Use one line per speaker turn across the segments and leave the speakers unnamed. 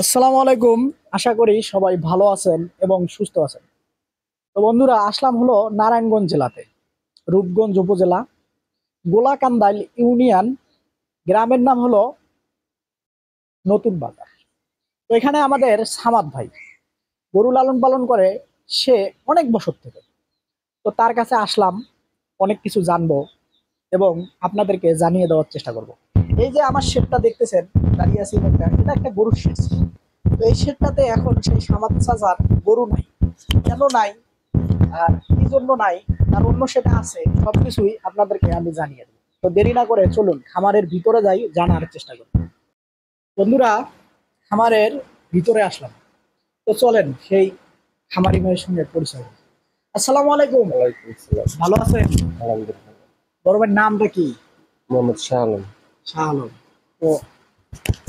আসসালামু আলাইকুম। আশা করি সবাই ভালো আছেন এবং সুস্থ আছেন। তো বন্ধুরা, আসলাম হলো নারায়ণগঞ্জ জেলাতে, রূপগঞ্জ উপজেলা, গোলাকান্দাইল ইউনিয়ন। গ্রামের নাম হলো নতুন বাজার। তো এখানে আমাদের সামাদ ভাই গরু লালন পালন করে, সে অনেক বছর থেকে। তো তার কাছে আসলাম, অনেক কিছু জানবো এবং আপনাদেরকে জানিয়ে দেওয়ার চেষ্টা করব। এই যে আমার শেডটা দেখতেছেন, দাঁড়িয়ে আছি, এটা একটা গরুর শেড। তো এই শেডটাতে এখন সেই সামাদ চাচার গরু নাই। কেন নাই আর কি জন্য নাই, তার অন্য সেটা আছে, সবকিছুই আপনাদেরকে আমি জানিয়ে দেবো। তো দেরি না করে চলুন খামারের ভিতরে যাই, জানার চেষ্টা করি। বন্ধুরা, খামারের ভিতরে আসলাম। তো চলেন সেই খামারি ভাইয়ের সঙ্গে পরিচয় হই। আসসালামু আলাইকুম।
ওয়ালাইকুম আসসালাম।
ভালো আছেন?
আলহামদুলিল্লাহ।
বড় ভাইয়ের নামটা কি?
মোহাম্মদ শাহ আলম।
শাহ আলম। তো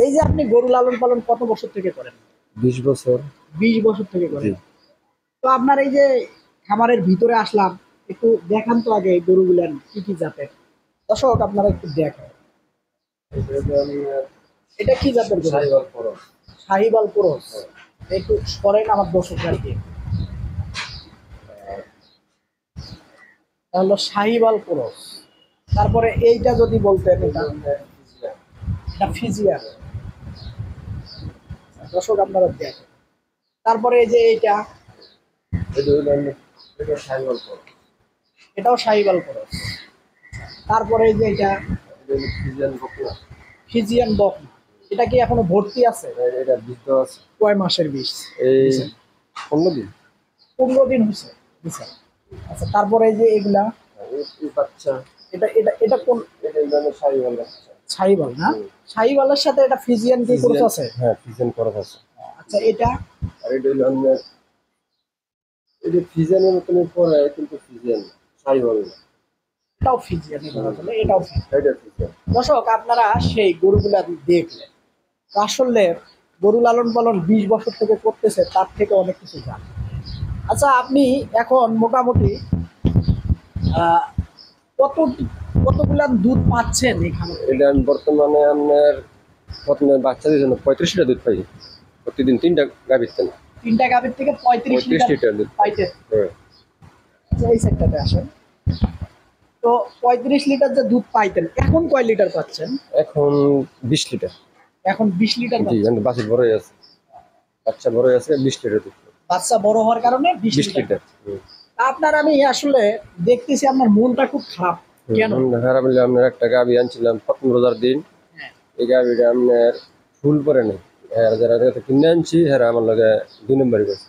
এই যে আপনি গরু লালন পালন কত বছর থেকে করেন?
20 বছর।
20 বছর থেকে
জি।
করেন। তো আপনার এই যে খামারের ভিতরে আসলাম, একটু দেখান তো আগে এই গরুগুলার কি কি জাতের। দর্শক আপনারা একটু দেখেন, এটা কি জাতের গরু?
সাহিওয়াল ক্রস।
শাহিবাল ক্রস। একটু সরেন আমার দর্শক আর কি, হলো শাহিবাল ক্রস। তারপরে এইটা যদি বলতেন, এটা ফিজিয়ান। দর্শক আপনারা দেখেন। তারপরে এই যে এইটা,
এটা সাহিওয়াল ক্রস।
এটাও শাহিবাল ক্রস। তারপরে এই যে এটা
ফিজিয়ান বকনা।
ফিজিয়ান বকনা। এটা কি এখনো ভর্তি আছে?
এটা বীজ দেওয়া আছে
কয় মাসের বীজ?
এই 15 দিন।
15 দিন হয়েছে দিছে। আচ্ছা, তারপরে এই যে এগুলা,
এই বাচ্চা
এটা এটা এটা কোন?
এটা মানে সাহিওয়াল বাচ্চা।
শাহিওয়াল না? শাহিওয়ালের সাথে এটা ফিজিয়ান কি ক্রস আছে?
হ্যাঁ, ফিজিয়ান ক্রস আছে।
আচ্ছা, এটা
আর এটা হলো আপনার এটা ফিজিয়ানের মতনই পড়ে, কিন্তু ফিজিয়ান না, সাহিওয়াল না।
এটাও ফিজিয়ান, এটাও ফিজিয়ান।
এটা ফিজিয়ান।
দর্শক আপনারা সেই গরুগুলা দেখলেন। তো আসলে গরু লালন পালন 20 বছর থেকে করতেছে, তার থেকে অনেক কিছু জান। আচ্ছা, আপনি এখন মোটামুটি আহ, কত কতগুলা দুধ পাচ্ছেন এখানে?
এটা আমি বর্তমানে আপনার প্রথমে বাচ্চাদের জন্য 35 লিটার দুধ পাই প্রতিদিন, 3টা গাভীর থেকে।
3টা গাভীর থেকে 35
35
লিটার
লিটার দুধ
পাইতে।
হ্যাঁ।
আচ্ছা, এই সেক্টরে আসেন। তো 35 লিটার যে দুধ পাইতেন, এখন কয় লিটার পাচ্ছেন?
এখন 20 লিটার।
এখন 20 লিটার
জি,
পাচ্ছেন।
এখন বাছুর বড় হয়ে আছে, বাচ্চা বড় হয়ে আছে, 20 লিটার দুধ।
বাচ্চা বড় হওয়ার কারণে 20
20
লিটার।
লিটার।
আপনার আমি আসলে দেখতেছি আপনার মনটা খুব খারাপ। কেন?
খারাপ হলে আপনার একটা গাভী আনছিলাম প্রথম রোজার দিন।
হ্যাঁ।
এই গাভীটা আপনার ফুল পরে নেই। যারা কিনে আনছি হ্যাঁ আমার লগে 2 নম্বরই করছে।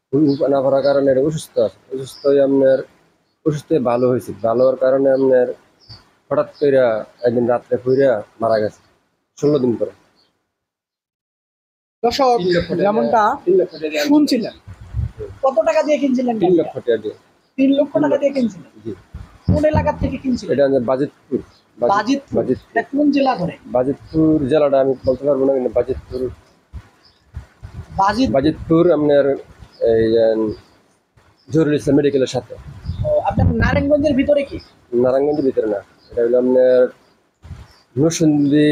ফুল না পড়ার কারণে এটা অসুস্থ আছে, অসুস্থ হয়ে আপনার অসুস্থ হয়ে ভালো হয়েছে, ভালো হওয়ার কারণে আপনার হঠাৎ করে একদিন রাত্রে ফুইরা মারা গেছে 16 দিন পরে।
দর্শক, যেমনটা
3 লক্ষ টাকা দিয়ে
শুনছিলেন, কত টাকা দিয়ে কিনছিলেন?
3 লক্ষ টাকা দিয়ে।
3 লক্ষ টাকা দিয়ে কিনছিলেন।
জি।
কোন এলাকা থেকে কিনছিলেন?
এটা আমাদের বাজিতপুর।
বাজিতপুর। এটা কোন জেলা ধরে?
বাজিতপুর জেলাটা আমি বলতে পারবো না, কিন্তু বাজিতপুর আপনার এই জরুরি মেডিকেলের সাথে।
ও, আপনার নারায়ণগঞ্জের ভিতরে কি?
নারায়ণগঞ্জের ভিতরে না, এটা হলো আপনার নরসিংদী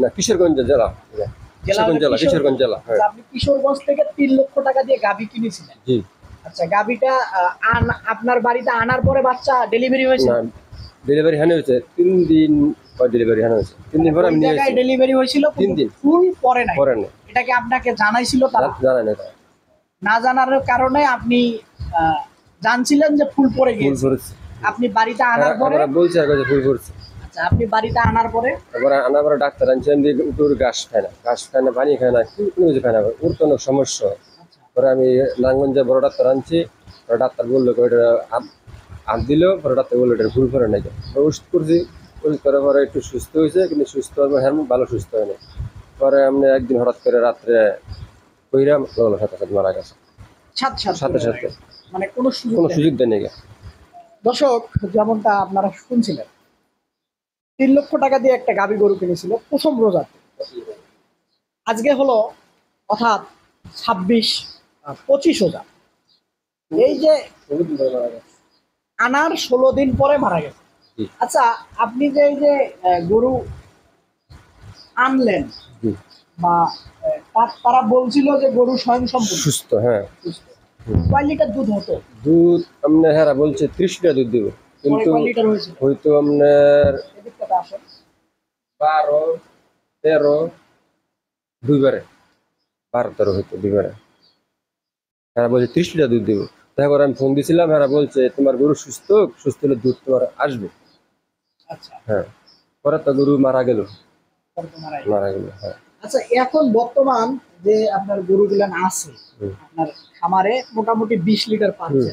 না, কিশোরগঞ্জ জেলা। কিশোরগঞ্জ জেলা হ্যাঁ।
আচ্ছা, আপনি কিশোরগঞ্জ থেকে 3 লক্ষ টাকা দিয়ে গাভী কিনেছিলেন।
জি।
আচ্ছা, গাভীটা আপনার বাড়িতে আনার পরে বাচ্চা ডেলিভারি হয়েছে?
না, ডেলিভারি হ্যাঁ হয়েছে 3 দিন পর, ডেলিভারি হ্যাঁ হয়েছে 3 দিন পরে আমি নিয়ে এসেছি।
ডেলিভারি হয়েছিল
3 দিন
ফুল পরে নাই।
পরে না।
এটা কি আপনাকে জানাইছিল তারা?
জানাই না,
না জানার কারণে আপনি জানছিলেন যে ফুল পরে
ফুল
গিয়েছে।
পড়েছে।
আপনি বাড়িতে আনার পরে
আমরা বলছি আর কাছে ফুল পড়ছে।
আচ্ছা, আপনি বাড়িতে আনার পরে
তারপরে আনার পরে ডাক্তার আনছি, আমি উপর ঘাস খায় না, পানি খায় না, কোনো কিছু খায় না, ওর তো অনেক সমস্যা হয়। পরে আমি নারায়ণগঞ্জে বড় ডাক্তার আনছি, পরে ডাক্তার বললো ওইটা আম দিল, পরে ডাক্তার বললো এটা ভুল করে নাই। ওষুধ করছি, ওষুধ করার পরে একটু সুস্থ হয়েছে, কিন্তু সুস্থ হওয়ার হ্যাঁ ভালো সুস্থ হয়নি। পরে আমি একদিন হঠাৎ করে রাত্রে কইরাম সাথে সাথে মারা গেছে। সাথে সাথে
মানে কোনো
সুযোগ দেয়নি।
দর্শক, যেমনটা আপনারা শুনছিলেন, 3 লক্ষ টাকা দিয়ে একটা গাভী গরু কিনেছিল প্রথম রোজাতে। আজকে হলো অর্থাৎ 25 রোজা। এই যে আনার 16 দিন পরে মারা গেছে। আচ্ছা, আপনি যে এই যে গরু আনলেন বা তারা বলছিল যে গরু স্বয়ং সম্পূর্ণ
সুস্থ, হ্যাঁ।
কয় লিটার দুধ হতো?
দুধ আপনার হ্যাঁ বলছে 30 লিটার দুধ দিব,
পরে
কিন্তু
কয় লিটার হয়েছিল?
হয়তো আপনার
এদিক থেকে আসেন।
12, 13 দুইবারে, 12-13 হয়তো দুইবারে। হ্যাঁ বলছে 30 লিটার দুধ দিব। তারপর আমি ফোন দিয়েছিলাম, হ্যাঁ বলছে তোমার গরু সুস্থ, সুস্থ হলে দুধ তোমার আসবে।
আচ্ছা,
হ্যাঁ, পরে তো গরু মারা গেল।
পরে তো মারা গেল।
মারা গেল, হ্যাঁ।
আচ্ছা, এখন বর্তমান যে আপনার গরুগুলো আছে
হুম।
আপনার খামারে মোটামুটি 20 লিটার পাচ্ছে,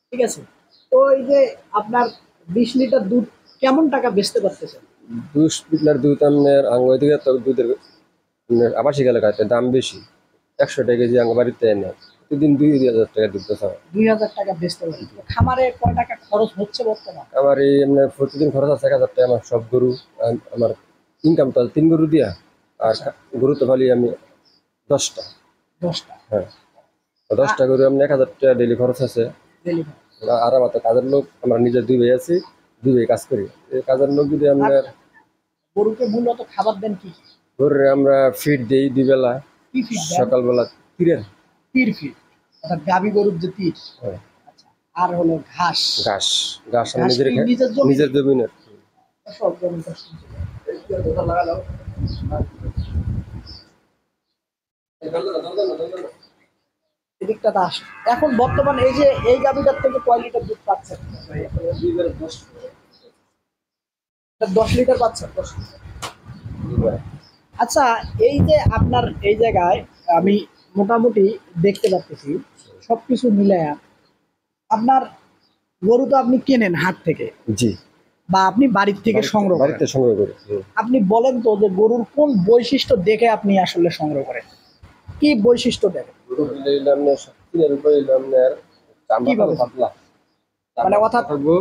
ঠিক আছে? তো এই যে আপনার 20 লিটার দুধ কেমন টাকা বেচতে পারতেছেন?
20 লিটার দুধ আপনার আঙ্গুর দিকে তো দুধের আপনার আবাসিক এলাকায় দাম বেশি, 100 টাকা কেজি আঙ্গ বাড়িতে এনে প্রতিদিন 2,000 টাকা দুধ বেচা হয়।
2000 টাকা বেচতে পারেন। তো খামারে কয় টাকা খরচ হচ্ছে বর্তমান?
আমার এই আপনার প্রতিদিন খরচ আছে 1,000 টাকা। আমার সব গরু আমার ইনকাম তো 3 গরু দিয়া, আর গরু তো খালি আমি 10টা।
10টা
হ্যাঁ, তো 10টা গরু আপনার 1,000 টাকা ডেলি খরচ আছে।
ডেলিভারি।
আর আমার তো কাজের লোক, আমরা নিজে 2 ভাই আছি, 2 ভাই কাজ করি। এই কাজের লোক যদি আপনার
গরুকে মূলত খাবার দেন কি?
গরুরে আমরা ফিড দিই 2 বেলা,
কি ফিড দেন?
সকালবেলা তীরের
তীর ফিড, অর্থাৎ গাভী গরুর যে তীর।
হ্যাঁ,
আচ্ছা, আর হলো ঘাস।
ঘাস। ঘাস আমি
ঘাস
নিজের
কি নিজের জমি?
নিজের জমিনের।
সব জমি চাষ করতে এদিকটাতে আসে। এখন বর্তমান এই যে এই গাভীটার থেকে কয় লিটার দুধ পাচ্ছেন? 10 লিটার পাচ্ছেন। আচ্ছা, এই যে আপনার এই জায়গায় আমি মোটামুটি দেখতে পাচ্ছি সবকিছু মিলায়া আপনার গরু তো আপনি কেনেন হাট থেকে
জি,
বা আপনি বাড়ির থেকে সংগ্রহ করেন।
বাড়িতে সংগ্রহ করি।
আপনি বলেন তো যে গরুর কোন বৈশিষ্ট্য দেখে আপনি আসলে সংগ্রহ করেন? কি বৈশিষ্ট্য দেখেন?
গরু দিলে আপনার সবচেয়ে উপরে আপনার চামড়া
কিভাবে?
পাতলা
মানে অর্থাৎ
থাকবো।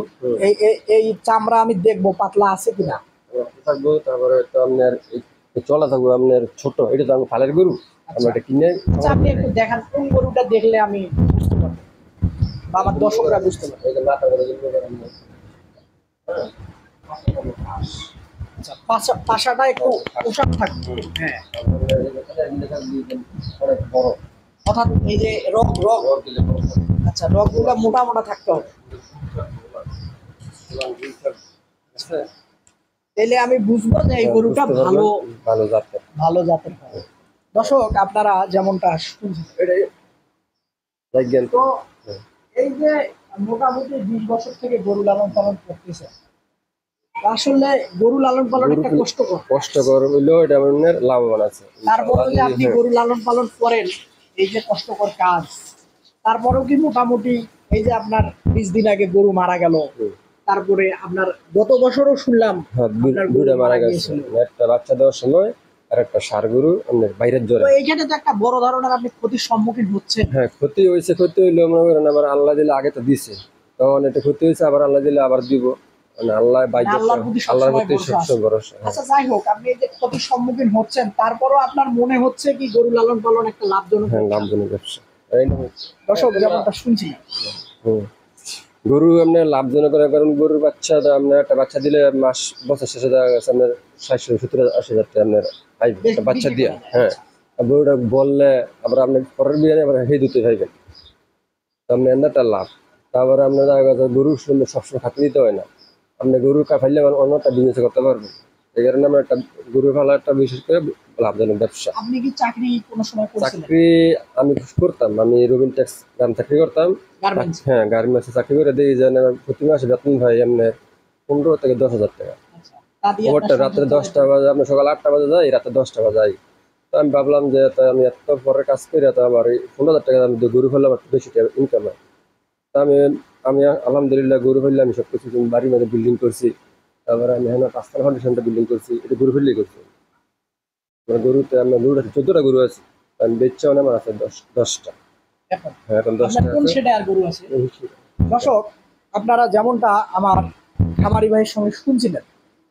এই চামড়া আমি দেখবো পাতলা আছে কিনা।
থাকবো, তারপরে তো আপনার চলা থাকবো আপনার ছোট, এটা তো আমি ফালের গরু, আমরা এটা কিনে।
আচ্ছা, আপনি একটু দেখান কোন গরুটা দেখলে আমি বুঝতে পারবো বা আমার দর্শকরা বুঝতে পারবে।
এই যে মাথা করে দিলে আপনার
আচ্ছা, পাশাটা একটু পোশাক থাকবে। হ্যাঁ,
অনেক বড়
অর্থাৎ এই যে রগ রগ,
বড় দিলে বড়।
আচ্ছা, রগগুলো মোটা মোটা থাকতে হবে। তাহলে আমি বুঝবো যে এই গরুটা
বুঝতে পারবেন,
ভালো
ভালো জাতের।
ভালো জাতের হবে। দর্শক আপনারা যেমনটা শুনছেন,
দেখবেন
তো এই যে মোটামুটি 20 বছর থেকে গরু লালন পালন করতেছে, আসলে গরু লালন পালন একটা কষ্টকর।
কষ্টকর হইলেও এটা আপনার লাভবান আছে।
তারপরে যে আপনি গরু লালন পালন করেন, এই যে কষ্টকর কাজ, তারপরেও কি মোটামুটি এই যে আপনার 20 দিন আগে গরু মারা গেল, তারপরে আপনার গত বছরও শুনলাম
হ্যাঁ,
আপনার গরু
দুইটা মারা গেছে।
গিয়েছিল।
একটা বাচ্চা দেওয়ার সময় আর একটা ষাঁড় গরু আপনার বাইরের জ্বরে।
তো এইখানে তো একটা বড় ধরনের আপনি ক্ষতির সম্মুখীন হচ্ছেন।
হ্যাঁ, ক্ষতি হয়েছে। ক্ষতি হইলো মনে করেন আবার আল্লাহ দিলে, আগে তো দিছে, তখন এটা ক্ষতি হয়েছে, আবার আল্লাহ দিলে আবার দিব। মানে আল্লাহ বাইরে,
আল্লাহর প্রতি
আল্লাহর
সবসময়
প্রতি
ভরসা আছে।
সবসময় ভরসা। হ্যাঁ।
আচ্ছা, যাই হোক, আপনি এই যে ক্ষতির সম্মুখীন হচ্ছেন, তারপরও আপনার মনে হচ্ছে কি গরু লালন পালন একটা লাভজনক
হ্যাঁ,
ব্যবসা?
লাভজনক ব্যবসা। এই না,
দর্শক যেমনটা শুনছি,
হুম। গরু আপনার লাভজনক করার কারণ গরুর বাচ্চা আপনার একটা বাচ্চা দিলে বছর শেষে দেখা গেছে আপনার 60-70-80 হাজার টাকা আপনার আয় একটা বাচ্চা দিয়া। হ্যাঁ, আর গরুটা বললে আবার আপনি পরের বিয়ে আবার সেই দিতে পারবেন, তো আপনার একটা লাভ। তারপরে আপনার দেখা গেছে গরু সুন্দর সবসময় খাতে দিতে হয় না, আপনি গরু ফাইলে অন্য একটা বিজনেস করতে পারবেন। এই কারণে আমার একটা গরু ফালা একটা বিশেষ করে লাভজনক ব্যবসা।
আপনি কি চাকরি কোনো সময় করেছিলেন?
চাকরি আমি করতাম, আমি রবিন ট্যাক্স গ্রাম চাকরি করতাম।
গার্মেন্টস।
হ্যাঁ, গার্মেন্টসে চাকরি করে দিই যে প্রতি মাসে বেতন ভাই আপনার 15 থেকে 10 হাজার টাকা।
আচ্ছা, তা দিয়ে
খবরটা
আপনার
রাত্রে
সংসার
10টা বাজে, আপনার সকাল 8টা বাজে যাই, রাতে 10টা বাজে যাই। তো আমি ভাবলাম যে তা আমি এত পরে কাজ করি, তো আমার এই 15,000 টাকা আমি গরু ফেললে আমার বেশি টাকা ইনকাম হয়। তা আমি আমি আলহামদুলিল্লাহ গরু ফেললে আমি সবকিছু বাড়ির মধ্যে বিল্ডিং করছি। তারপরে আমি এখানে 5তলা ফাউন্ডেশনটা বিল্ডিং করছি, এটা গরু ফেললেই করছি। আমার গরুতে আমার গরু আছে 14টা গরু আছে, আমি বেচছে আমার আছে 10টা।
এখন
হ্যাঁ, এখন
আপনার
10টা
কোন
আছে।
সেটে আর গরু আছে? দর্শক আপনারা যেমনটা আমার খামারি ভাইয়ের সঙ্গে শুনছিলেন,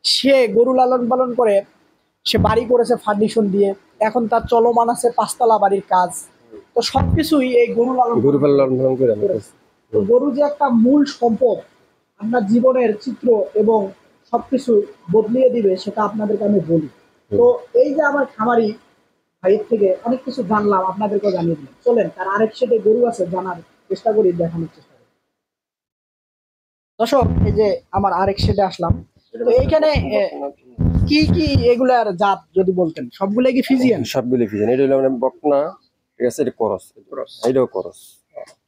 সে গরু লালন পালন করে, সে বাড়ি করেছে ফার্নিশন দিয়ে, এখন তার চলমান আছে 5তলা বাড়ির কাজ। তো সবকিছুই এই গরু লালন
গরু
পালন
পালন করে আমি
করেছে। তো গরু যে একটা মূল সম্পদ, আপনার জীবনের চিত্র এবং সবকিছু বদলিয়ে দিবে, সেটা আপনাদেরকে আমি বলি। তো এই যে আমার খামারি ভাইয়ের থেকে অনেক কিছু জানলাম, আপনাদেরকেও জানিয়ে দিলাম। চলেন তার আরেক সেটে গরু আছে, জানার চেষ্টা করি, দেখানোর চেষ্টা করি। দর্শক, এই যে আমার আরেক সেটে আসলাম। তো এইখানে কি কি এগুলার জাত যদি বলতেন? সবগুলো কি ফিজিয়ান?
সবগুলি ফিজেন। এটা হলো মানে বকনা, ঠিক আছে, এটা করস, এইটাও করস,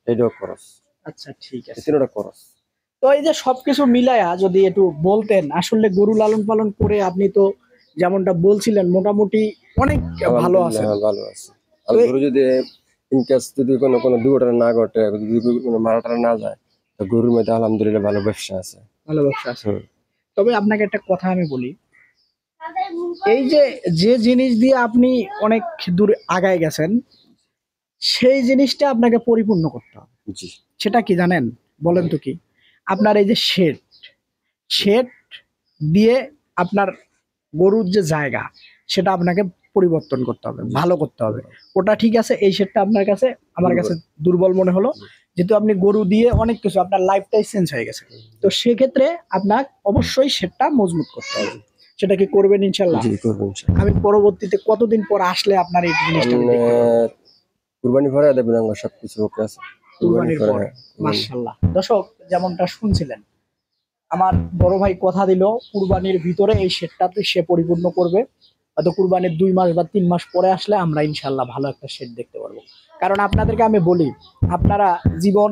এইটাও করস,
আচ্ছা, ঠিক
এই
আছে।
তিনটা করস।
তো এই যে সবকিছু মিলায়া যদি একটু বলতেন, আসলে গরু লালন পালন করে আপনি তো যেমনটা বলছিলেন মোটামুটি অনেক ভালো
আলহামদুলিল্লাহ,
আছেন।
হ্যাঁ, ভালো আছে। আর
তো
গরু যদি ইনকেস যদি কোনো দুর্ঘটনা না ঘটে, যদি কোনো মারা টারা না যায়, তো গরুর মধ্যে আলহামদুলিল্লাহ ভালো ব্যবসা আছে।
ভালো ব্যবসা আছে।
হুম।
তবে আপনাকে একটা কথা আমি বলি, এই যে যে জিনিস দিয়ে আপনি অনেক দূর আগায় গেছেন, সেই জিনিসটা আপনাকে পরিপূর্ণ করতে হবে।
জি।
সেটা কি জানেন? বলেন তো কি? আপনার এই যে শেড, শেড দিয়ে আপনার গরুর যে জায়গা, সেটা আপনাকে পরিবর্তন করতে হবে, ভালো করতে হবে। ওটা ঠিক আছে, এই শেডটা আপনার কাছে, আমার কাছে দুর্বল মনে হলো। যেহেতু আপনি গরু দিয়ে অনেক কিছু, আপনার লাইফটাই চেঞ্জ হয়ে গেছে, তো সেক্ষেত্রে আপনার অবশ্যই শেডটা মজবুত করতে হবে। সেটা কি করবেন ইনশাল্লাহ?
জি, করবো ইনশাআল্লাহ।
আমি পরবর্তীতে কতদিন পর আসলে আপনার এই জিনিসটা আমি দেখতে পারবো?
আপনার কুরবানি পরে দেবেন, আমার সবকিছু ওকে আছে। কুরবানি
কুরবানির
পরে,
পর।
হ্যাঁ, কুরবানি।
মাশাআল্লাহ। দর্শক, যেমনটা শুনছিলেন, আমার বড় ভাই কথা দিল কুরবানির ভিতরে এই শেডটাতে সে পরিপূর্ণ করবে। হয়তো কুরবানির 2 মাস বা 3 মাস পরে আসলে আমরা ইনশাল্লাহ ভালো একটা শেড দেখতে পারবো। কারণ আপনাদেরকে আমি বলি, আপনারা জীবন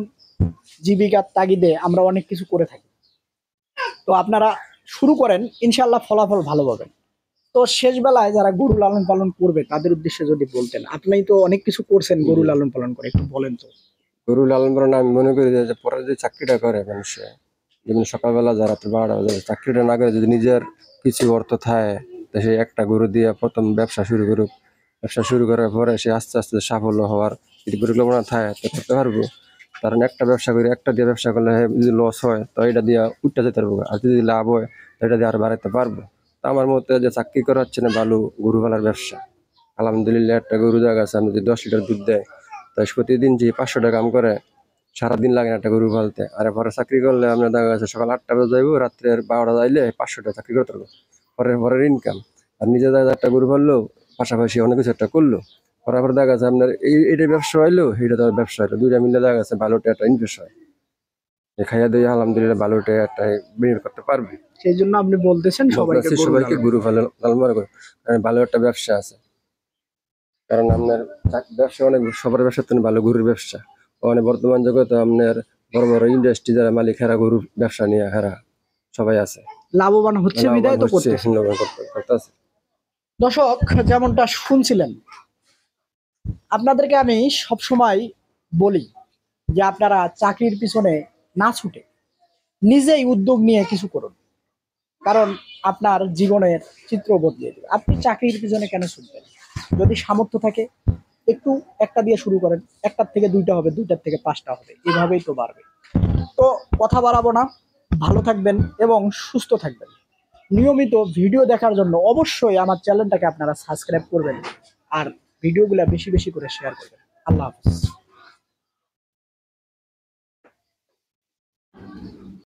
জীবিকার তাগিদে আমরা অনেক কিছু করে থাকি। তো আপনারা শুরু করেন, ইনশাল্লাহ ফলাফল ভালো পাবেন। তো শেষ বেলায় যারা গরু লালন পালন করবে তাদের উদ্দেশ্যে যদি বলতেন, আপনি তো অনেক কিছু করছেন গরু লালন পালন করে, একটু বলেন তো।
গরু লালন পালন আমি মনে করি যে পরে যে চাকরিটা করে মানুষে, যেমন সকালবেলা যারা রাত্রে 12টা বাজে চাকরিটা না করে যদি নিজের কিছু অর্থ থাকে, তো সে একটা গরু দিয়ে প্রথম ব্যবসা শুরু করুক। ব্যবসা শুরু করার পরে সে আস্তে আস্তে সাফল্য হওয়ার যদি পরিকল্পনা থাকে তো করতে পারবো। কারণ একটা ব্যবসা করে, একটা দিয়ে ব্যবসা করলে যদি লস হয় তো এটা দিয়ে উঠতে যেতে পারবো, আর যদি লাভ হয় তো এটা দিয়ে আরো বাড়াতে পারবো। তো আমার মতে যে চাকরি করা হচ্ছে না, ভালো গরু পালার ব্যবসা। আলহামদুলিল্লাহ, একটা গরু জায়গা আছে, আমি যদি 10 লিটার দুধ দেয়, তাই প্রতিদিন যে 500 টাকা কাম করে, সারাদিন লাগে না একটা গরু পালতে। আর পরে চাকরি করলে আমরা দেখা গেছে সকাল 8টা বাজে যাইবো, রাত্রের 12টা যাইলে 500 টাকা চাকরি করতে পারবো, পরের ইনকাম। আর নিজে দেখা একটা গরু পাললো, পাশাপাশি অনেক কিছু একটা করলো, করার পরে দেখা গেছে আপনার এইটা ব্যবসা হইলো, এইটা তো ব্যবসা হইলো, দুইটা মিলে দেখা গেছে ভালোটা একটা ইনভেস্ট হয়। খাইয়া দিয়ে আলহামদুলিল্লাহ ভালোটা একটা বিনিয়োগ করতে পারবে।
সেই জন্য আপনি বলতেছেন সবাইকে গরু
সবাইকে
লালন
গরু পালন পালন করে, কারণ ভালো একটা ব্যবসা আছে। কারণ আপনার ব্যবসা অনেক, সবার ব্যবসা তো ভালো গরুর ব্যবসা। মানে বর্তমান জগতে আপনার বড় বড় ইন্ডাস্ট্রি যারা মালিক, হেরা গরুর ব্যবসা নিয়ে হেরা সবাই আছে,
লাভবান হচ্ছে, বিদায় তো
হচ্ছে,
করতেছে।
করতেছে।
দর্শক, যেমনটা শুনছিলেন, আপনাদেরকে আমি সব সময় বলি যে আপনারা চাকরির পিছনে না ছুটে নিজেই উদ্যোগ নিয়ে কিছু করুন। কারণ আপনার জীবনের চিত্র বদলে দেবে। আপনি চাকরির পিছনে কেন ছুটবেন? যদি সামর্থ্য থাকে, একটু একটা দিয়ে শুরু করেন, একটার থেকে 2টা হবে, 2টার থেকে 5টা হবে, এভাবেই তো বাড়বে। তো কথা বাড়াবো না, ভালো থাকবেন এবং সুস্থ থাকবেন। নিয়মিত ভিডিও দেখার জন্য অবশ্যই আমার চ্যানেলটাকে আপনারা সাবস্ক্রাইব করবেন, আর ভিডিওগুলো বেশি বেশি করে শেয়ার করবেন। আল্লাহ হাফিজ।